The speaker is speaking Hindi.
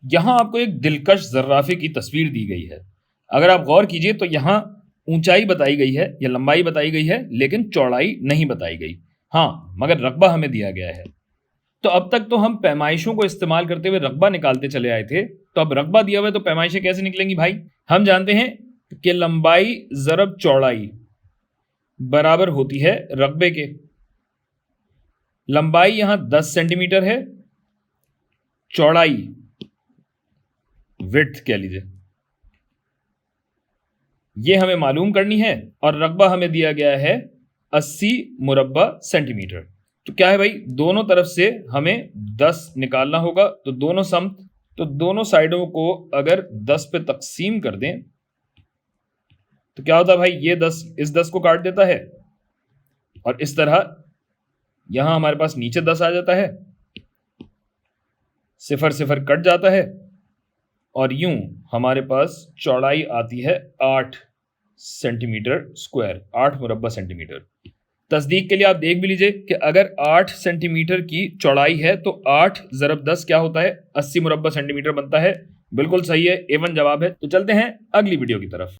यहां आपको एक दिलकश जर्राफे की तस्वीर दी गई है। अगर आप गौर कीजिए तो यहां ऊंचाई बताई गई है या लंबाई बताई गई है, लेकिन चौड़ाई नहीं बताई गई। हाँ, मगर रकबा हमें दिया गया है। तो अब तक तो हम पैमाइशों को इस्तेमाल करते हुए रकबा निकालते चले आए थे, तो अब रकबा दिया हुआ है तो पैमाइशें कैसे निकलेंगी भाई? हम जानते हैं कि लंबाई ज़रब चौड़ाई बराबर होती है रकबे के। लंबाई यहां 10 सेंटीमीटर है, चौड़ाई विड्थ कह लीजिए, यह हमें मालूम करनी है, और रकबा हमें दिया गया है 80 मुरब्बा सेंटीमीटर। तो क्या है भाई, दोनों तरफ से हमें 10 निकालना होगा। तो दोनों साइडों को अगर 10 पे तकसीम कर दें तो क्या होता है भाई, ये 10 इस 10 को काट देता है, और इस तरह यहां हमारे पास नीचे 10 आ जाता है, सिफर सिफर कट जाता है, और यूं हमारे पास चौड़ाई आती है 8 सेंटीमीटर स्क्वायर, 8 मुरब्बा सेंटीमीटर। तस्दीक के लिए आप देख भी लीजिए कि अगर 8 सेंटीमीटर की चौड़ाई है तो 8 ज़रब 10 क्या होता है, 80 मुरब्बा सेंटीमीटर बनता है। बिल्कुल सही है, A1 जवाब है। तो चलते हैं अगली वीडियो की तरफ।